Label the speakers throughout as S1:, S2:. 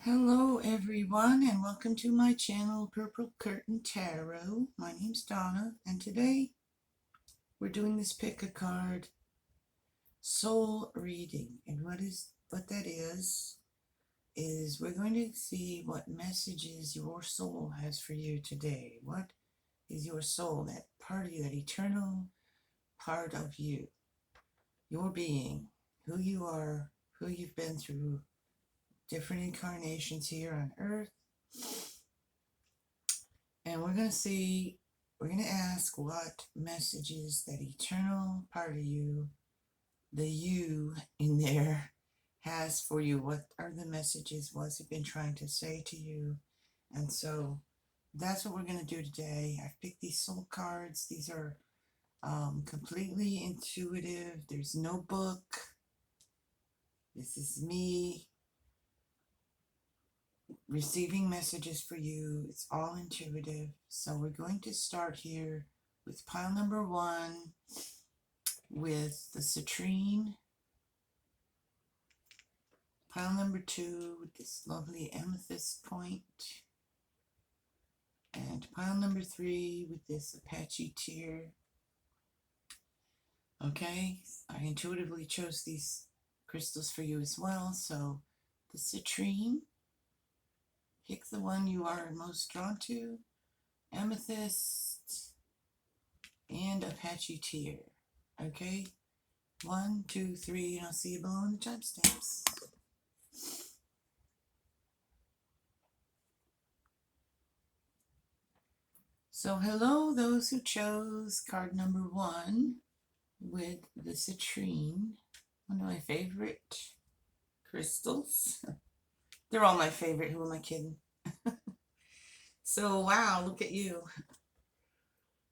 S1: Hello everyone and welcome to my channel Purple Curtain Tarot. My name's Donna and today we're doing this pick a card soul reading, and what that is we're going to see what messages your soul has for you today. What is your soul, that part of you, that eternal part of you, your being, who you are, who you've been through different incarnations here on earth. And we're going to ask what messages that eternal part of you, the you in there, has for you. What are the messages? What's it been trying to say to you? And so that's what we're going to do today. I've picked these soul cards. These are completely intuitive. There's no book. This is me receiving messages for you. It's all intuitive. So we're going to start here with pile number 1 with the Citrine. Pile number 2 with this lovely Amethyst point. And pile number 3 with this Apache tear. Okay, I intuitively chose these crystals for you as well. So the Citrine, pick the one you are most drawn to. Amethyst and Apache tear. Okay, 1, 2, 3, and I'll see you below in the timestamps. So hello, those who chose card number 1 with the Citrine, one of my favorite crystals. They're all my favorite, who am I kidding? So wow, look at you.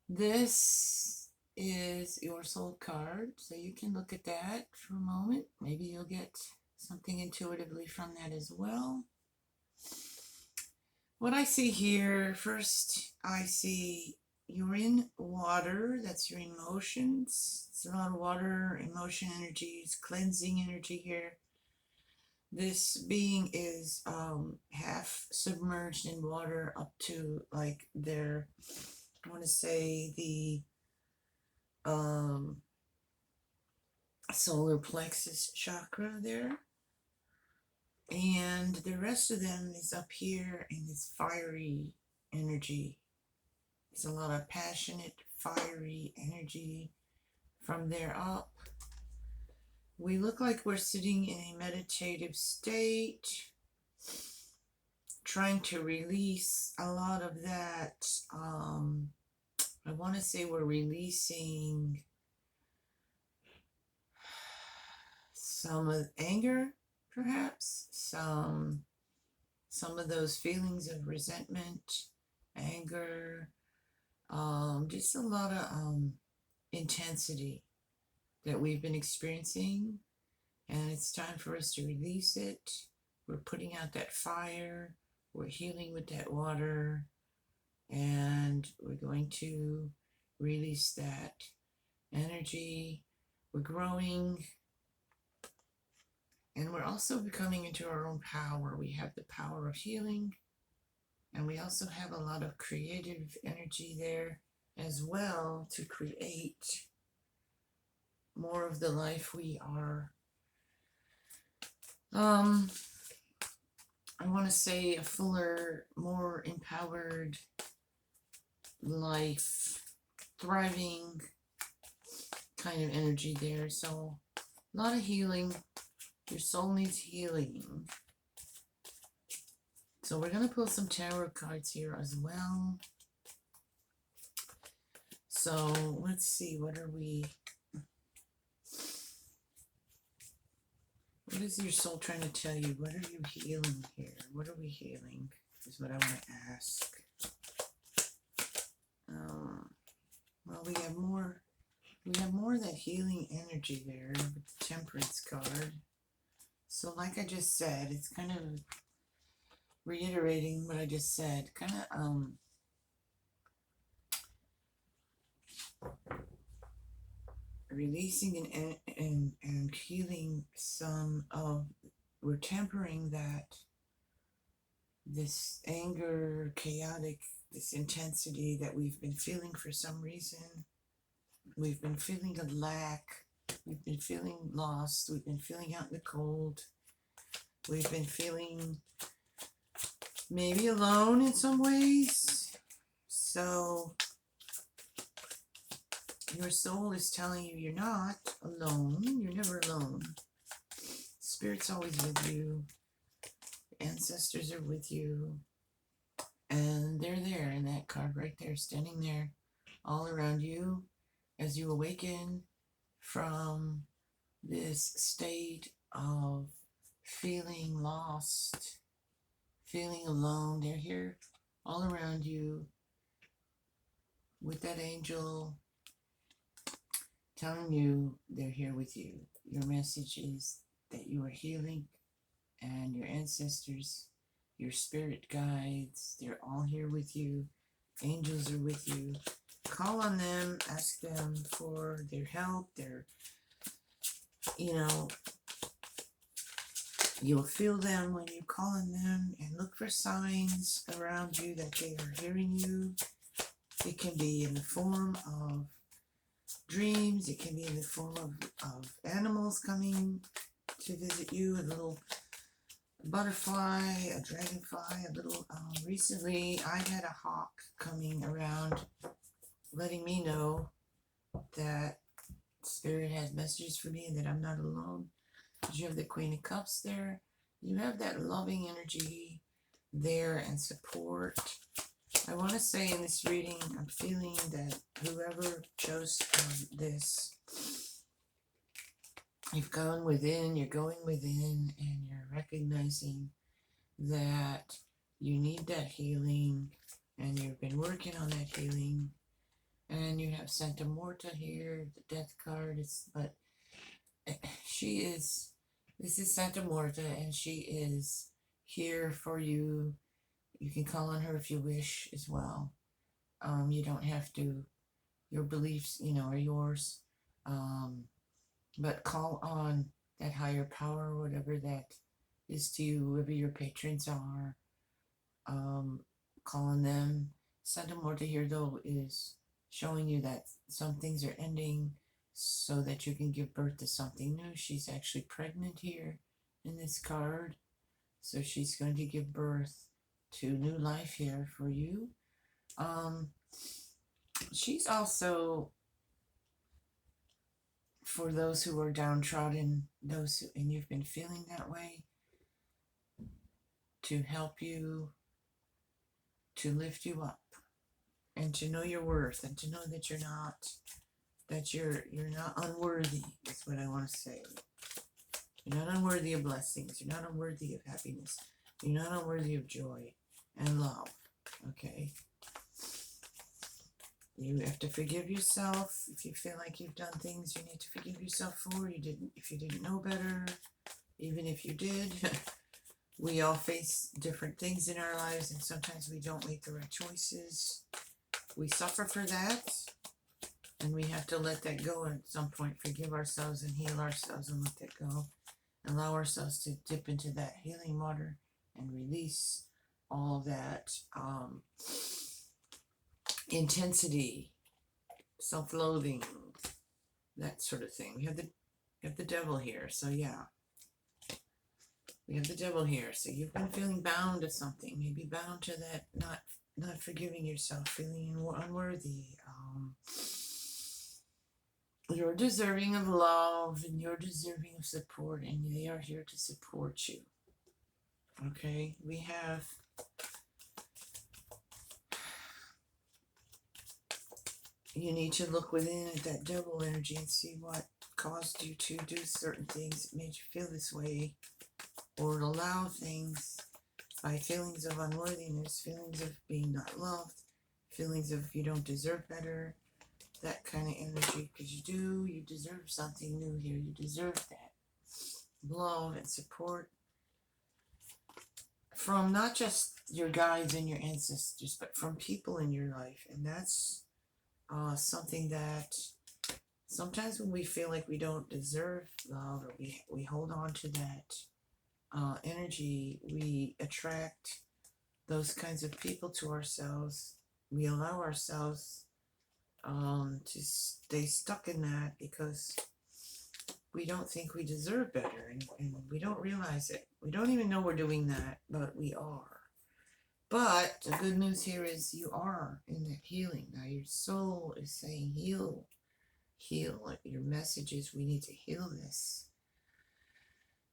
S1: This is your soul card, so you can look at that for a moment. Maybe you'll get something intuitively from that as well. What I see here, first I see you're in water. That's your emotions. It's a lot of water, emotion energies, cleansing energy here. This being is half submerged in water up to like their, I want to say the solar plexus chakra there. And the rest of them is up here in this fiery energy. It's a lot of passionate, fiery energy from there up. We look like we're sitting in a meditative state, trying to release a lot of that. I want to say we're releasing some of anger, perhaps, some of those feelings of resentment, anger, just a lot of intensity that we've been experiencing, and it's time for us to release it. We're putting out that fire, we're healing with that water, and we're going to release that energy. We're growing, and we're also becoming into our own power. We have the power of healing, and we also have a lot of creative energy there as well to create more of the life we are. I want to say a fuller, more empowered life, thriving kind of energy there. So a lot of healing. Your soul needs healing. So we're going to pull some tarot cards here as well. So let's see, what is your soul trying to tell you? What are you healing here? What are we healing? Is what I want to ask. Well, we have more of that healing energy there with the Temperance card. So like I just said, it's kind of reiterating what I just said, kind of releasing and healing some of, we're tempering that this anger, chaotic, this intensity that we've been feeling for some reason. We've been feeling a lack. We've been feeling lost. We've been feeling out in the cold. We've been feeling maybe alone in some ways. So your soul is telling you you're not alone. You're never alone. Spirit's always with you. Ancestors are with you. And they're there in that card right there, standing there all around you as you awaken from this state of feeling lost, feeling alone. They're here all around you with that angel telling you they're here with you. Your message is that you are healing, and your ancestors, your spirit guides, they're all here with you. Angels are with you. Call on them, ask them for their help, you'll feel them when you call on them, and look for signs around you that they are hearing you. It can be in the form of dreams, it can be in the form of animals coming to visit you, a little butterfly, a dragonfly, a little, recently I had a hawk coming around letting me know that Spirit has messages for me and that I'm not alone. You have the Queen of Cups there. You have that loving energy there and support. I want to say in this reading, I'm feeling that whoever chose this, you've gone within, you're going within, and you're recognizing that you need that healing, and you've been working on that healing. And you have Santa Morta here, the death card. But this is Santa Morta, and she is here for you. You can call on her if you wish as well. You don't have to, your beliefs, are yours. But call on that higher power, whatever that is to you, whoever your patrons are. Call on them. Santa Morta here, though, is showing you that some things are ending so that you can give birth to something new. She's actually pregnant here in this card. So she's going to give birth to new life here for you. She's also, for those who are downtrodden, and you've been feeling that way, to help you, to lift you up, and to know your worth, and to know that you're not unworthy, is what I want to say. You're not unworthy of blessings. You're not unworthy of happiness. You're not unworthy of joy and love. Okay? You have to forgive yourself. If you feel like you've done things you need to forgive yourself for, if you didn't know better, even if you did, we all face different things in our lives, and sometimes we don't make the right choices. We suffer for that, and we have to let that go at some point, forgive ourselves and heal ourselves and let that go. Allow ourselves to dip into that healing water and release all that intensity, self-loathing, that sort of thing. We have the devil here, so yeah. We have the devil here, so you've been feeling bound to something, maybe bound to that, not forgiving yourself, feeling unworthy. You're deserving of love, and you're deserving of support, and they are here to support you. Okay, we have you need to look within at that devil energy and see what caused you to do certain things that made you feel this way, or allow things by feelings of unworthiness, feelings of being not loved, feelings of you don't deserve better, that kind of energy, because you deserve something new here. You deserve that love and support from not just your guides and your ancestors, but from people in your life. And that's something that sometimes when we feel like we don't deserve love, or we hold on to that energy, we attract those kinds of people to ourselves, we allow ourselves to stay stuck in that because we don't think we deserve better, and we don't realize it. We don't even know we're doing that, but we are. But the good news here is you are in that healing. Now your soul is saying heal. Heal. Your message is we need to heal this.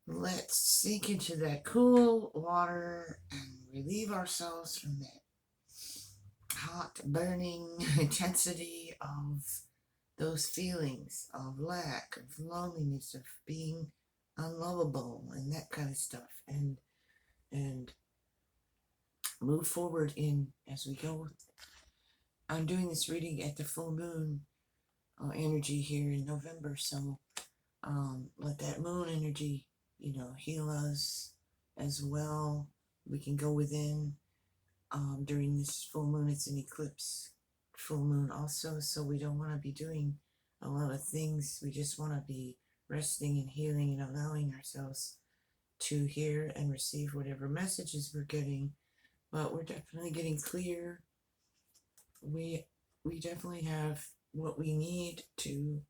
S1: Let's sink into that cool water and relieve ourselves from that hot, burning intensity of those feelings of lack, of loneliness, of being unlovable, and that kind of stuff, and move forward in as we go. I'm doing this reading at the full moon energy here in November, so let that moon energy, heal us as well. We can go within. During this full moon, it's an eclipse full moon also, so we don't want to be doing a lot of things. We just want to be resting and healing and allowing ourselves to hear and receive whatever messages we're getting. But we're definitely getting clear. We definitely have what we need to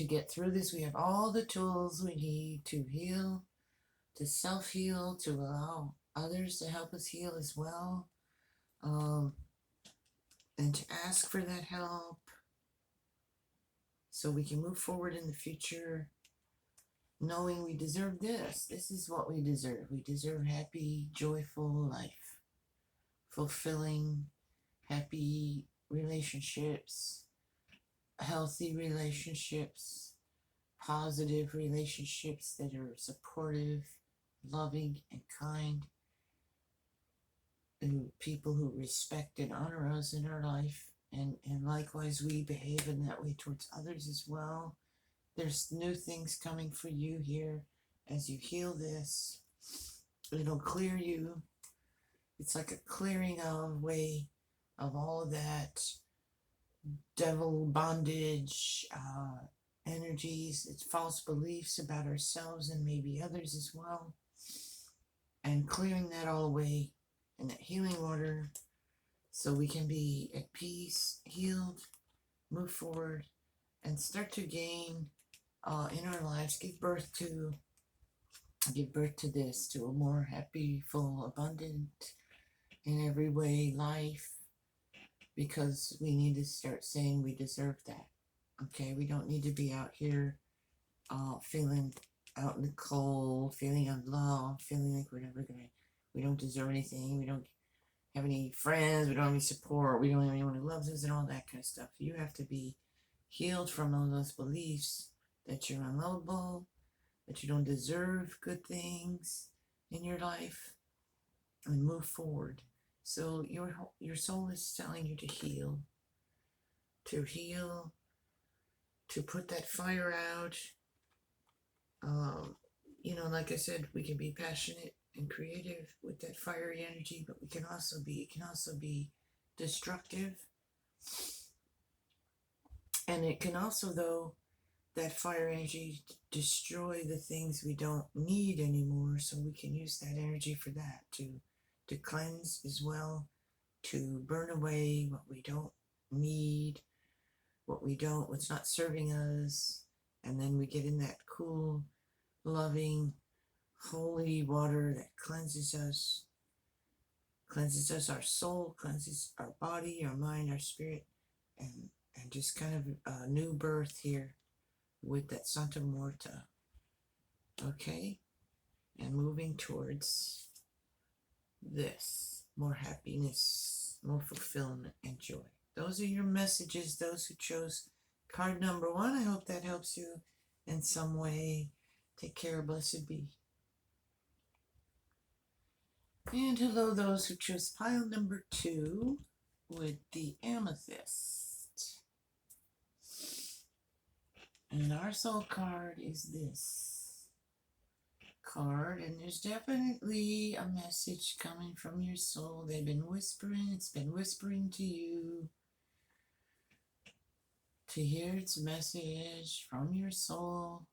S1: get through this. We have all the tools we need to heal, to self-heal, to allow others to help us heal as well, and to ask for that help so we can move forward in the future knowing we deserve this. This is what we deserve. We deserve happy, joyful life, fulfilling, happy relationships, healthy relationships, positive relationships that are supportive, loving, and kind, and people who respect and honor us in our life, and likewise we behave in that way towards others as well. There's new things coming for you here as you heal this. It'll clear you. It's like a clearing away of all of that devil bondage energies. It's false beliefs about ourselves and maybe others as well, and clearing that all away in that healing water so we can be at peace, healed, move forward, and start to gain in our lives, give birth to this, to a more happy, full, abundant, in every way life, because we need to start saying we deserve that. Okay, we don't need to be out here feeling out in the cold, feeling unloved, feeling like we don't deserve anything, we don't have any friends, we don't have any support, we don't have anyone who loves us, and all that kind of stuff. You have to be healed from all those beliefs that you're unlovable, that you don't deserve good things in your life, and move forward. So your soul is telling you to heal, to put that fire out. Like I said, we can be passionate and creative with that fiery energy, but it can also be destructive. And it can also, though, that fire energy destroy the things we don't need anymore, so we can use that energy for that, to cleanse as well, to burn away what we don't need, what's not serving us, and then we get in that cool, loving, holy water that cleanses us, our soul, cleanses our body, our mind, our spirit, and just kind of a new birth here with that Santa Muerta. Okay? And moving towards this, more happiness, more fulfillment, and joy. Those are your messages, those who chose card number 1. I hope that helps you in some way. Take care, blessed be. And hello, those who chose pile number 2 with the Amethyst. And our soul card is this card, and there's definitely a message coming from your soul. They've been whispering, it's been whispering to you to hear its message from your soul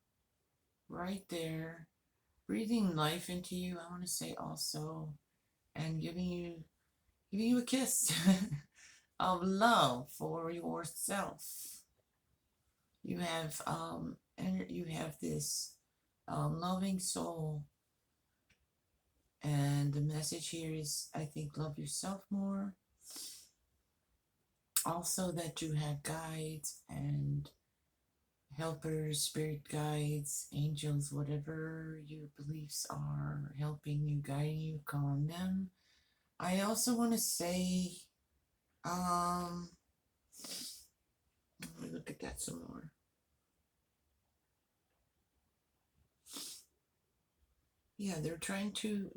S1: right there, breathing life into you, I want to say also, and giving you a kiss of love for yourself. You have you have this loving soul, and the message here is, I think, love yourself more. Also, that you have guides and helpers, spirit guides, angels, whatever your beliefs are, helping you, guiding you, call on them. I also want to say, let me look at that some more. Yeah, they're trying to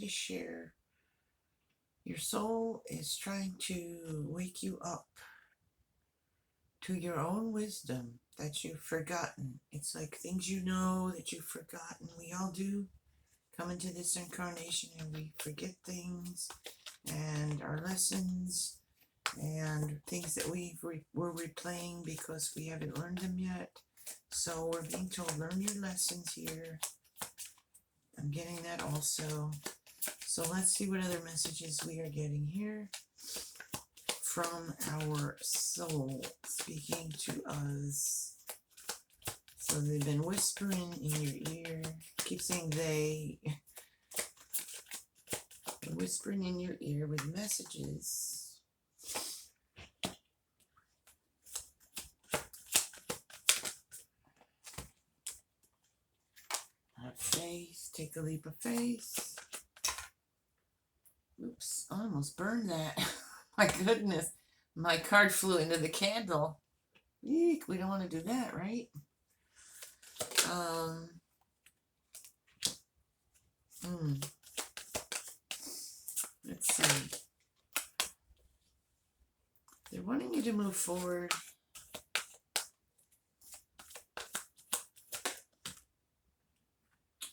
S1: share. Your soul is trying to wake you up to your own wisdom that you've forgotten. It's like things you know that you've forgotten. We all do come into this incarnation and we forget things and our lessons and things that we're replaying because we haven't learned them yet. So we're being told, learn your lessons here. I'm getting that also. So let's see what other messages we are getting here from our soul speaking to us. So they've been whispering in your ear. Keep saying they. They're whispering in your ear with messages. Have faith. Take a leap of faith. Oops, I almost burned that. My goodness. My card flew into the candle. Eek, we don't want to do that, right? Let's see. They're wanting you to move forward.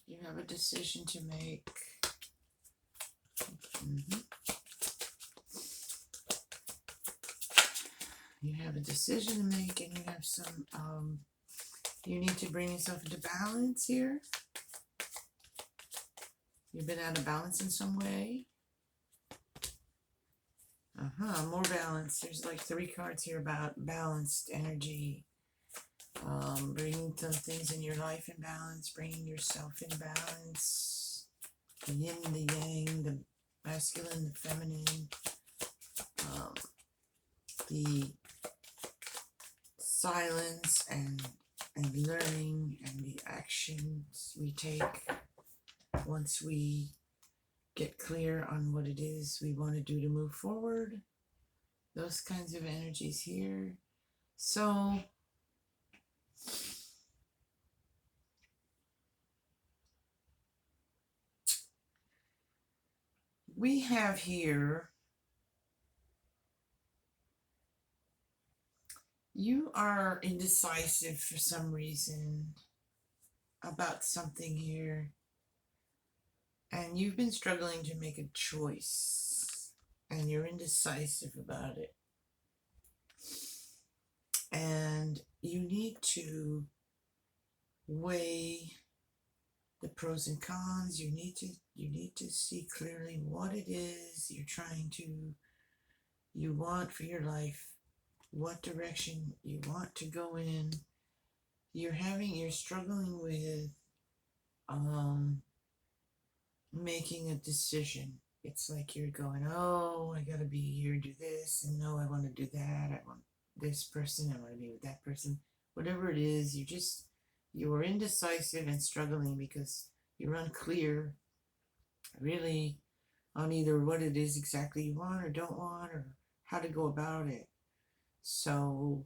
S1: You have a decision to make. You have a decision to make, and you have some, you need to bring yourself into balance here. You've been out of balance in some way. More balance. There's like 3 cards here about balanced energy. Bringing some things in your life in balance, bringing yourself in balance. The yin, the yang, the masculine, the feminine. The silence and learning and the actions we take once we get clear on what it is we want to do to move forward. Those kinds of energies here. So we have here, you are indecisive for some reason about something here, and you've been struggling to make a choice, and you're indecisive about it, and you need to weigh the pros and cons. You need to see clearly what it is you want for your life, what direction you want to go in. You're struggling with making a decision. It's like you're going, oh, I gotta be here, do this, and no, I want to do that. I want this person, I want to be with that person. Whatever it is, you're indecisive and struggling because you're unclear really on either what it is exactly you want or don't want or how to go about it. So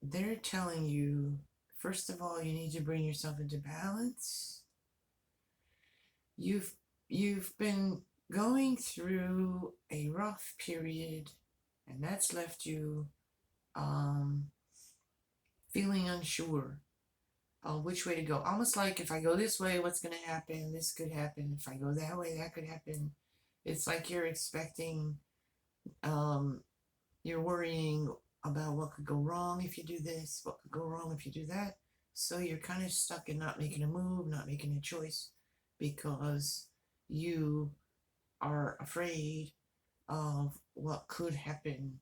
S1: they're telling you, first of all, you need to bring yourself into balance. You've been going through a rough period, and that's left you feeling unsure which way to go. Almost like, if I go this way, what's going to happen? This could happen. If I go that way, that could happen. It's like you're expecting, you're worrying about what could go wrong if you do this, what could go wrong if you do that. So you're kind of stuck in not making a move, not making a choice, because you are afraid of what could happen,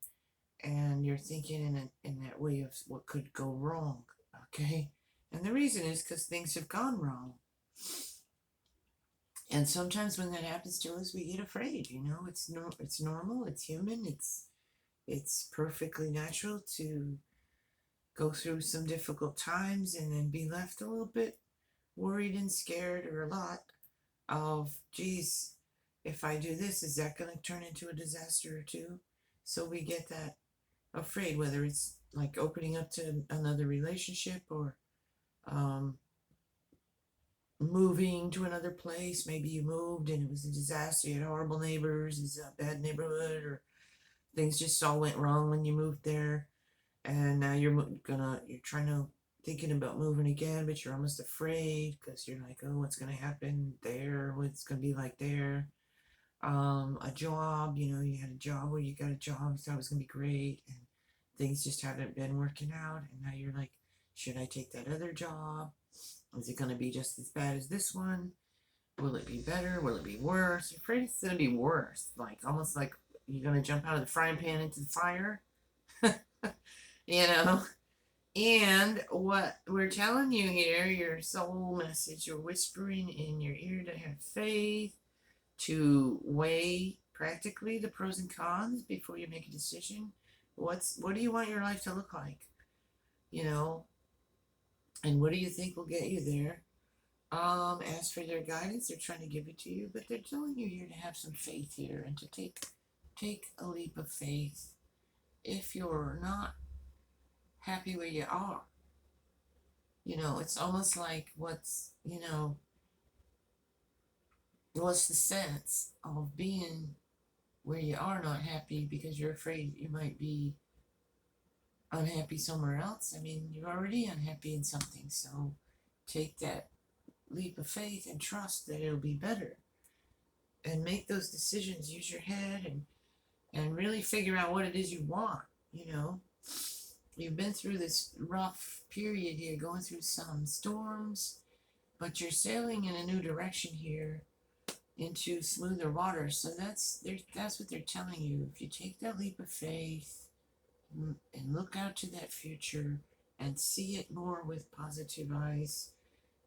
S1: and you're thinking in that way of what could go wrong. Okay, and the reason is because things have gone wrong. And sometimes when that happens to us, we get afraid. It's normal, it's human, it's perfectly natural to go through some difficult times and then be left a little bit worried and scared, or a lot of, geez, if I do this, is that going to turn into a disaster or two? So we get that afraid, whether it's like opening up to another relationship, or um, moving to another place. Maybe you moved and it was a disaster. You had horrible neighbors, it's a bad neighborhood, or things just all went wrong when you moved there. And now you're trying to, thinking about moving again, but you're almost afraid because you're like, oh, what's going to happen there? What's going to be like there? A job, you had a job where you got a job, thought it was going to be great, and things just haven't been working out. And now you're like, should I take that other job? Is it going to be just as bad as this one? Will it be better? Will it be worse? You're afraid it's going to be worse. Like, almost like you're going to jump out of the frying pan into the fire. you know? And what we're telling you here, your soul message, you're whispering in your ear to have faith, to weigh practically the pros and cons before you make a decision. What do you want your life to look like? And what do you think will get you there? As for their guidance, they're trying to give it to you, but they're telling you here to have some faith here and to take a leap of faith. If you're not happy where you are, it's almost like what's the sense of being where you are not happy because you're afraid you might be unhappy somewhere else? I mean, you're already unhappy in something, so take that leap of faith and trust that it'll be better, and make those decisions. Use your head and really figure out what it is you want. You've been through this rough period here, going through some storms, but you're sailing in a new direction here into smoother waters. So that's what they're telling you. If you take that leap of faith and look out to that future and see it more with positive eyes,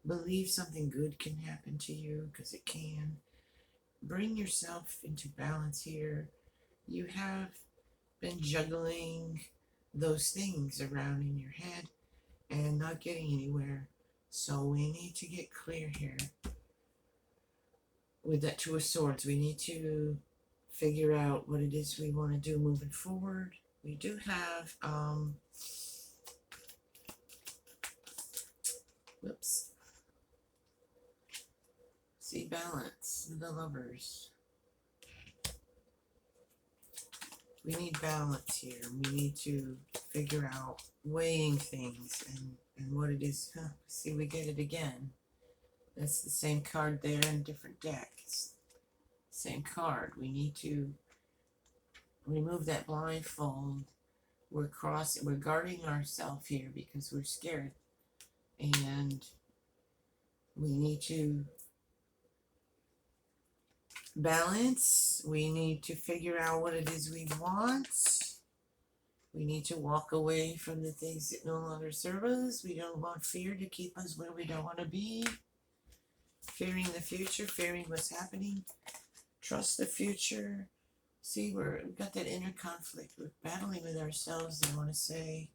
S1: believe something good can happen to you, because it can. Bring yourself into balance here. You have been juggling those things around in your head and not getting anywhere. So we need to get clear here. With that Two of Swords, we need to figure out what it is we want to do moving forward. We do have, see, balance, the Lovers. We need balance here. We need to figure out weighing things and what it is. See, we get it again. That's the same card there in different decks. Same card. We need to remove that blindfold. We're guarding ourselves here because we're scared. And we need to balance. We need to figure out what it is we want. We need to walk away from the things that no longer serve us. We don't want fear to keep us where we don't want to be. Fearing the future, fearing what's happening. Trust the future. See, we've got that inner conflict. We're battling with ourselves, I want to say.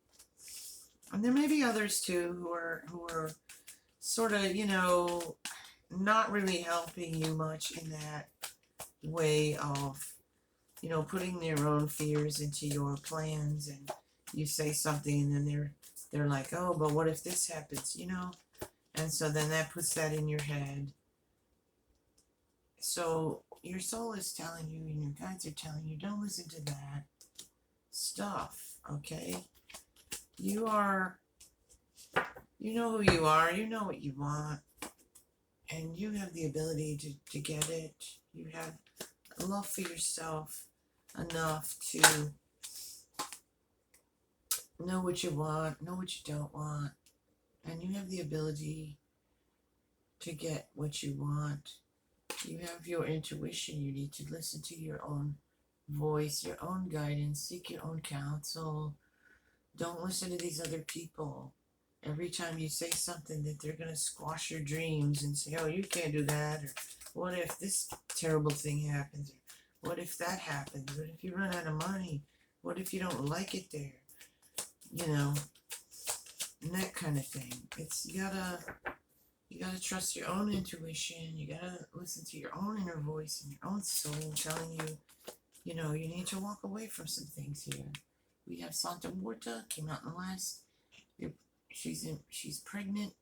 S1: And there may be others too who are sort of, not really helping you much in that way of, putting their own fears into your plans. And you say something and then they're like, oh, but what if this happens, And so then that puts that in your head. So your soul is telling you, and your guides are telling you, don't listen to that stuff, okay? You know who you are, you know what you want, and you have the ability to get it. You have love for yourself enough to know what you want, know what you don't want, and you have the ability to get what you want. You have your intuition. You need to listen to your own voice, your own guidance, seek your own counsel. Don't listen to these other people. Every time you say something that they're going to squash your dreams and say, oh, you can't do that, or what if this terrible thing happens, or what if that happens, what if you run out of money, what if you don't like it there, you know, and that kind of thing. It's, you gotta trust your own intuition. You gotta listen to your own inner voice and your own soul telling you, you know, you need to walk away from some things here. We have Santa Muerta, came out in the last. She's pregnant.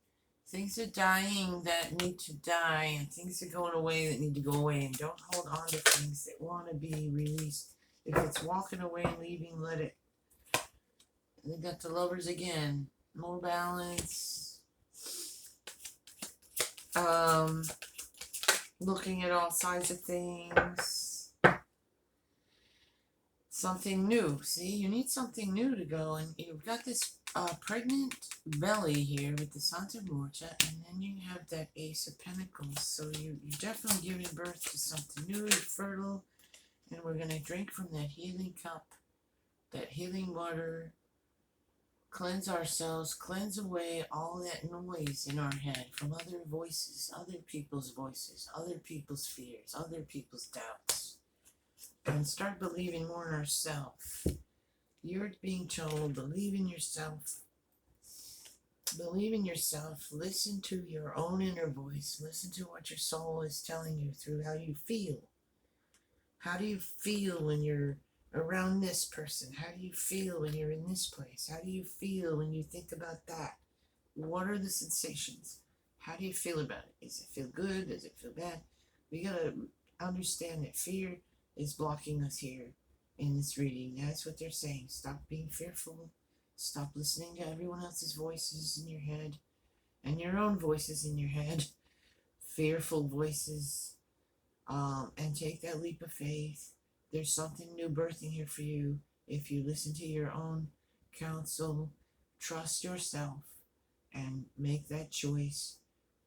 S1: Things are dying that need to die, and things are going away that need to go away. And don't hold on to things that want to be released. If it's walking away and leaving, let it. And they got the Lovers again. More balance. Looking at all sides of things. Something new. See, you need something new to go, and you've got this pregnant belly here with the Santa Muerta, and then you have that Ace of Pentacles. So you're definitely giving birth to something new, you're fertile, and we're going to drink from that healing cup, that healing water, cleanse ourselves, cleanse away all that noise in our head from other voices, other people's fears, other people's doubts, and start believing more in ourselves. You're being told, believe in yourself. Believe in yourself. Listen to your own inner voice. Listen to what your soul is telling you through how you feel. How do you feel when you're around this person? How do you feel when you're in this place? How do you feel when you think about that? What are the sensations? How do you feel about it? Does it feel good? Does it feel bad? We gotta understand that fear is blocking us here in this reading. That's what they're saying. Stop being fearful. Stop listening to everyone else's voices in your head and your own voices in your head. Fearful voices. And take that leap of faith. There's something new birthing here for you. If you listen to your own counsel, trust yourself, and make that choice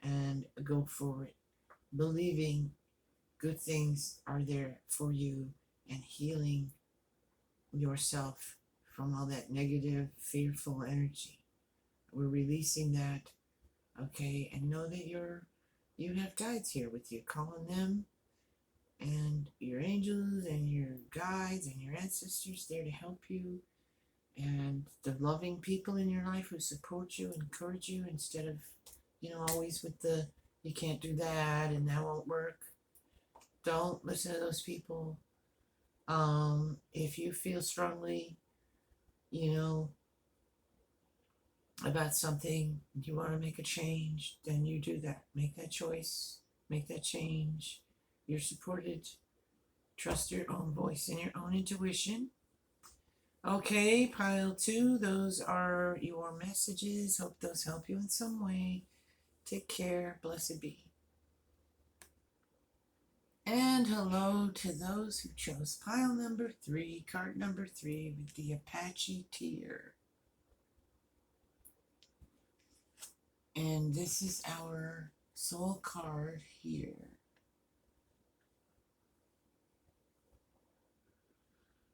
S1: and go for it. Believing good things are there for you and healing yourself from all that negative, fearful energy. We're releasing that, okay? And know that you have guides here with you. Call on them, and your angels and your guides and your ancestors there to help you, and the loving people in your life who support you, encourage you, instead of, always with the, you can't do that and that won't work. Don't listen to those people. If you feel strongly, about something, you want to make a change, then you do that. Make that choice, make that change. You're supported. Trust your own voice and your own intuition. Okay, pile 2, those are your messages. Hope those help you in some way. Take care. Blessed be. And hello to those who chose pile number 3, card number 3 with the Apache tear. And this is our soul card here.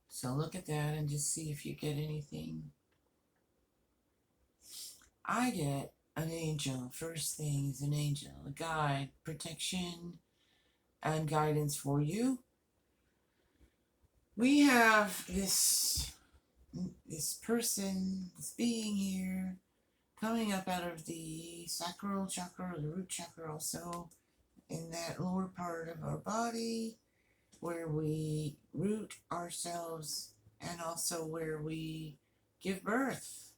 S1: So look at that and just see if you get anything. I get an angel. First thing is an angel, a guide, protection, and guidance for you. We have this person, this being here, coming up out of the sacral chakra, or the root chakra, also in that lower part of our body, where we root ourselves and also where we give birth.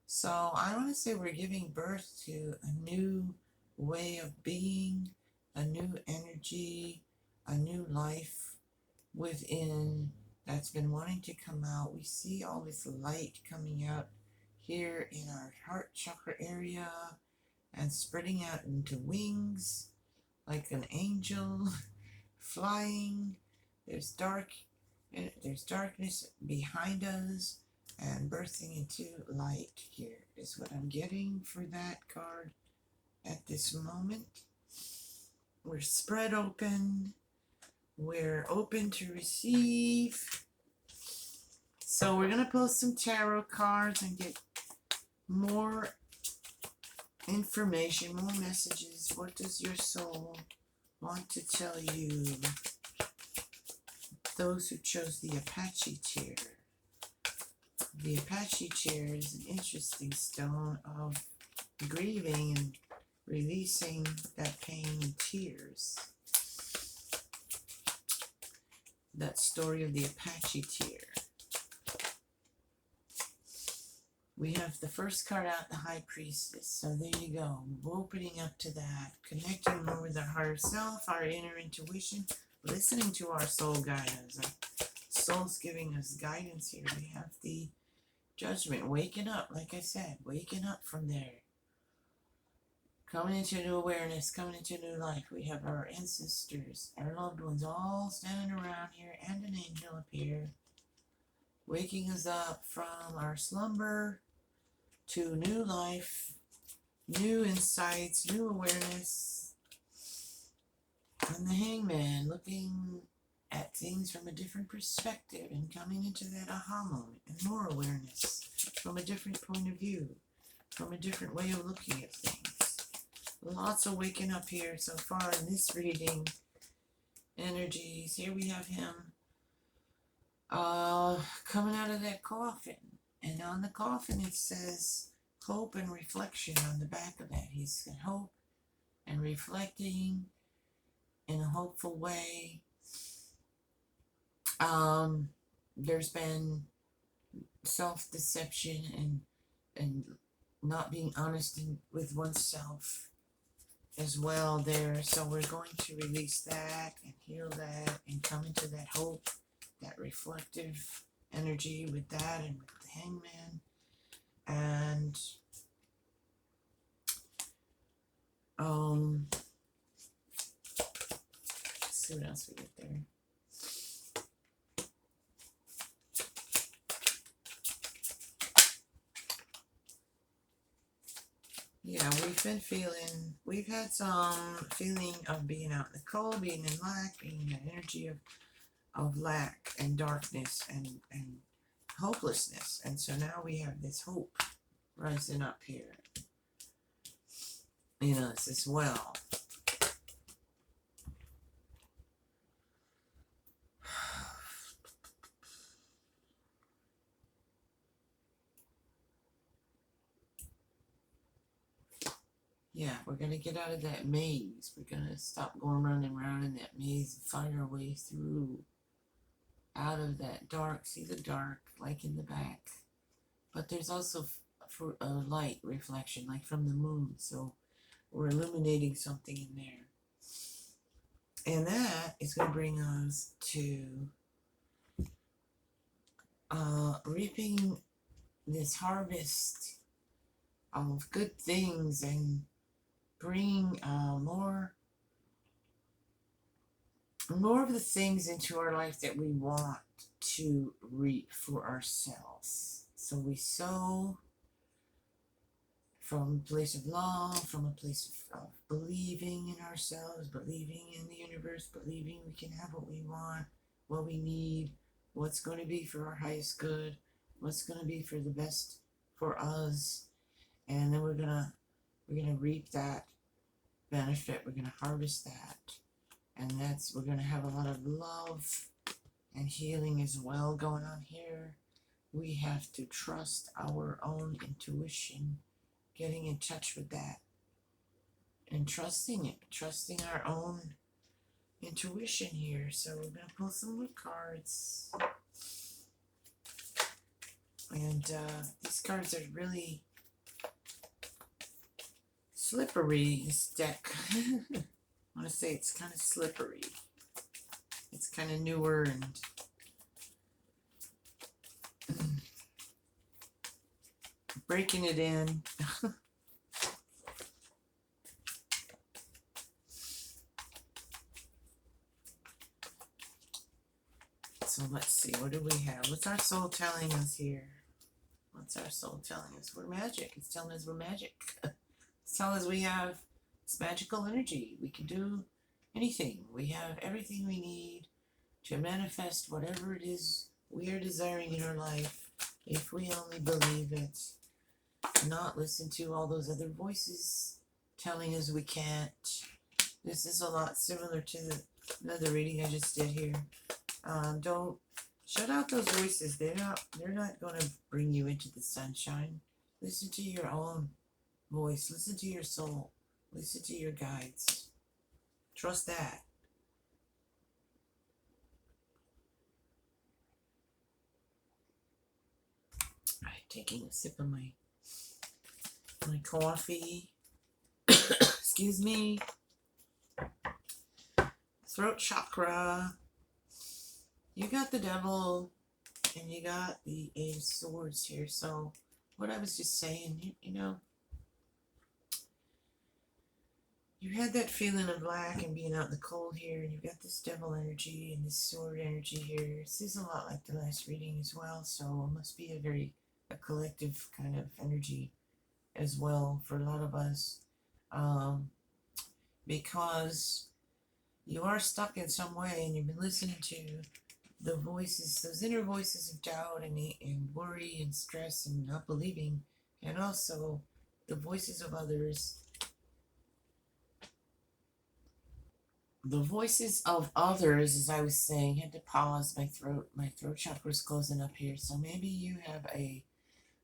S1: So I want to say we're giving birth to a new way of being, a new energy, a new life within that's been wanting to come out. We see all this light coming out here in our heart chakra area and spreading out into wings like an angel flying. There's darkness behind us, And birthing into light here is what I'm getting for that card at this moment. We're spread open. We're open to receive. So we're going to pull some tarot cards and get more information, more messages. What does your soul want to tell you? Those who chose the Apache chair. The Apache chair is an interesting stone of grieving and releasing that pain and tears. That story of the Apache chair. We have the first card out, the High Priestess. So there you go. We're opening up to that, connecting more with our higher self, our inner intuition, listening to our soul guidance. Our soul's giving us guidance here. We have the Judgment, waking up, like I said, waking up from there. Coming into new awareness, coming into new life. We have our ancestors, our loved ones all standing around here, and an angel up here, waking us up from our slumber to new life, new insights, new awareness. And the Hangman looking at things from a different perspective and coming into that aha moment and more awareness from a different point of view, from a different way of looking at things. Lots of waking up here so far in this reading. Energies. Here we have him coming out of that coffin. And on the coffin it says hope and reflection on the back of that. He's got hope and reflecting in a hopeful way. There's been self-deception and not being honest with oneself as well there. So we're going to release that and heal that and come into that hope, that reflective energy with that and with the Hangman. And let's see what else we get there. Yeah, we've had some feeling of being out in the cold, being in lack, being in that energy of lack and darkness and hopelessness. And so now we have this hope rising up here in us as well. Yeah, we're going to get out of that maze. We're going to stop going running around in that maze and find our way through out of that dark. See the dark, like in the back. But there's also for a light reflection, like from the moon. So we're illuminating something in there. And that is going to bring us to reaping this harvest of good things and bring more of the things into our life that we want to reap for ourselves. So we sow from a place of love, from a place of believing in ourselves, believing in the universe, believing we can have what we want, what we need, what's going to be for our highest good, what's going to be for the best for us. And then we're gonna reap that benefit. We're gonna harvest that, and we're gonna have a lot of love and healing as well going on here. We have to trust our own intuition, getting in touch with that, and trusting it, trusting our own intuition here. So we're gonna pull some more cards, and these cards are really slippery, this deck. I want to say it's kind of slippery. It's kind of newer and breaking it in. So let's see, what do we have? What's our soul telling us here? What's our soul telling us? We're magic. It's telling us we're magic. It's telling us we have this magical energy. We can do anything. We have everything we need to manifest whatever it is we are desiring in our life, if we only believe it, not listen to all those other voices telling us we can't. This is a lot similar to another reading I just did here. Don't shut out those voices. They're not going to bring you into the sunshine. Listen to your own voice. Listen to your soul. Listen to your guides. Trust that. I'm taking a sip of my coffee. Excuse me. Throat chakra. You got the devil and you got the Eight of Swords here. So what I was just saying, you know, you had that feeling of lack and being out in the cold here, and you've got this devil energy and this sword energy here. This is a lot like the last reading as well, so it must be a collective kind of energy as well for a lot of us, because you are stuck in some way and you've been listening to the voices, those inner voices of doubt and worry and stress and not believing, and also the voices of others. The voices of others, as I was saying, had to pause. My throat chakra is closing up here. So maybe you have a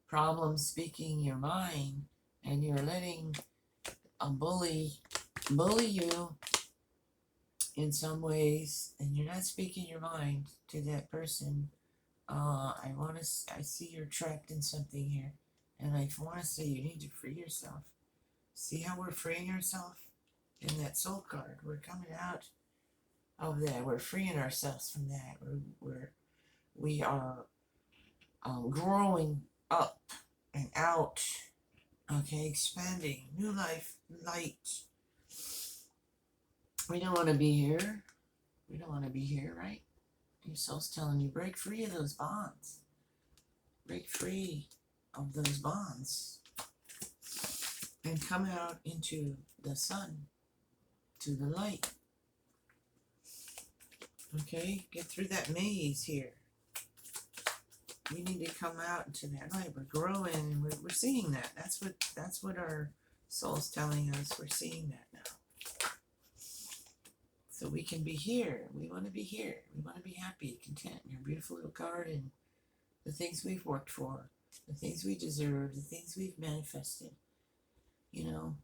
S1: problem speaking your mind and you're letting a bully you in some ways, and you're not speaking your mind to that person. I see you're trapped in something here, and I want to say you need to free yourself. See how we're freeing ourselves? In that soul card, we're coming out of that. We're freeing ourselves from that. We are growing up and out. Okay, expanding, new life, light. We don't want to be here. We don't want to be here, right? Your soul's telling you, break free of those bonds. Break free of those bonds. And come out into the sun, to the light. Okay, get through that maze here. We need to come out into that light. We're growing, and we're seeing that. That's what our soul's telling us. We're seeing that now. So we can be here. We want to be here. We want to be happy, content in our beautiful little garden. The things we've worked for, the things we deserve, the things we've manifested. You know,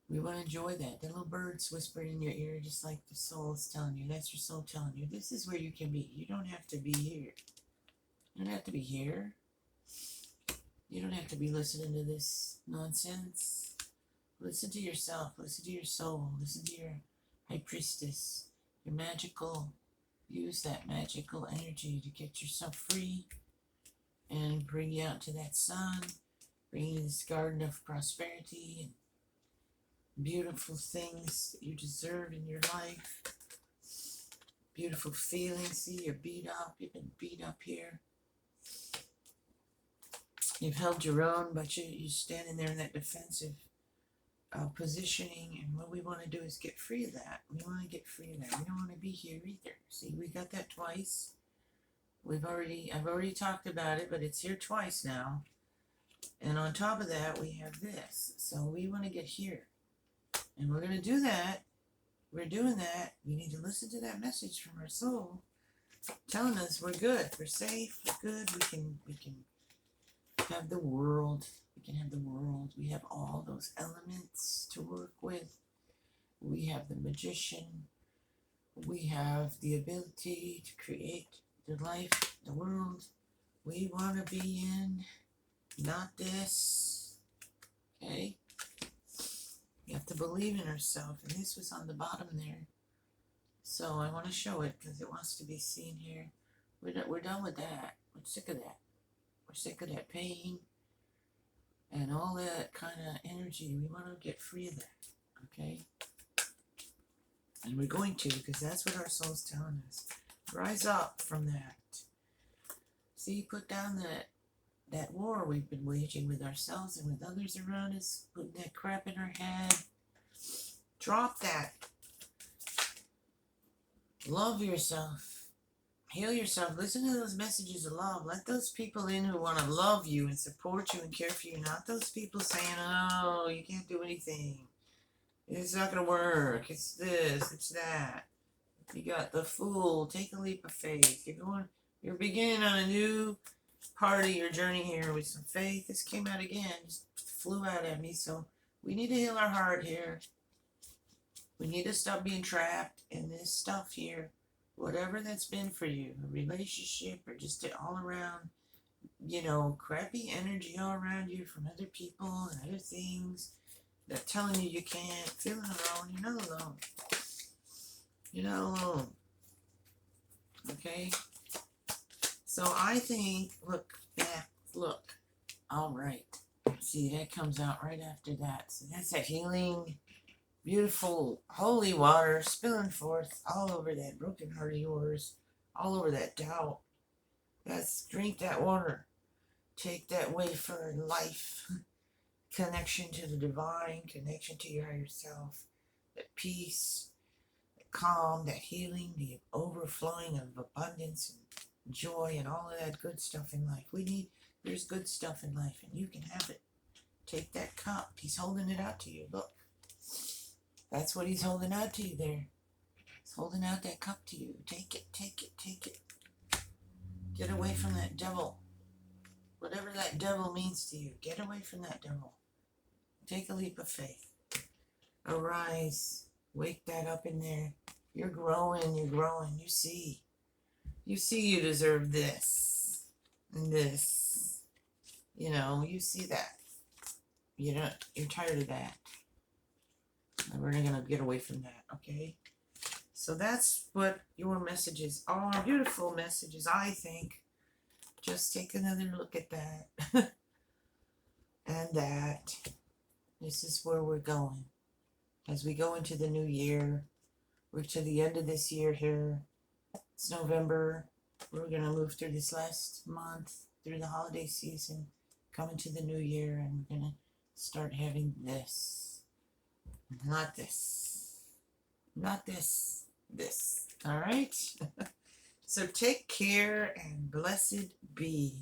S1: we want to enjoy that. The little birds whispering in your ear, just like the soul is telling you. That's your soul telling you. This is where you can be. You don't have to be here. You don't have to be here. You don't have to be listening to this nonsense. Listen to yourself. Listen to your soul. Listen to your high priestess. Your magical. Use that magical energy to get yourself free and bring you out to that sun. Bring you this garden of prosperity and beautiful things that you deserve in your life. Beautiful feelings. See, you're beat up. You've been beat up here. You've held your own, but you're standing there in that defensive positioning, and what we want to do is get free of that. We want to get free of that. We don't want to be here either. See, we got that twice. I've already talked about it, but it's here twice now. And on top of that, we have this. So we want to get here. And we're going to do that. We're doing that. We need to listen to that message from our soul telling us we're good, we're safe, we're good, we can have the world. We can have the world. We have all those elements to work with. We have the magician. We have the ability to create the life, the world we want to be in, not this. Okay? We have to believe in ourselves. And this was on the bottom there. So I want to show it because it wants to be seen here. We're done with that. We're sick of that. We're sick of that pain and all that kind of energy. We want to get free of that, okay? And we're going to, because that's what our soul's telling us. Rise up from that. See, put down that war we've been waging with ourselves and with others around us, putting that crap in our head. Drop that. Love yourself. Heal yourself. Listen to those messages of love. Let those people in who want to love you and support you and care for you. Not those people saying, oh, you can't do anything. It's not going to work. It's this. It's that. You got the fool. Take a leap of faith. You're beginning on a new part of your journey here with some faith. This came out again. Just flew out at me. So we need to heal our heart here. We need to stop being trapped in this stuff here. Whatever that's been for you, a relationship or just all around, crappy energy all around you from other people and other things that telling you can't, feeling alone. You're not alone. You're not alone. Okay? So I think, look. All right. See, that comes out right after that. So that's that healing, beautiful, holy water spilling forth all over that broken heart of yours, all over that doubt. Drink that water. Take that way for life. Connection to the divine, connection to your higher self, that peace, that calm, that healing, the overflowing of abundance and joy and all of that good stuff in life. There's good stuff in life and you can have it. Take that cup. He's holding it out to you. Look. That's what he's holding out to you there. He's holding out that cup to you. Take it, take it, take it. Get away from that devil. Whatever that devil means to you, get away from that devil. Take a leap of faith. Arise. Wake that up in there. You're growing, you're growing. You see you deserve this and this. You see that. You're tired of that. And we're going to get away from that, okay? So that's what your messages are. Beautiful messages, I think. Just take another look at that. And that. This is where we're going. As we go into the new year, we're to the end of this year here. It's November. We're going to move through this last month, through the holiday season, coming to the new year, and we're going to start having this. Not this. Not this. This. All right? So take care and blessed be.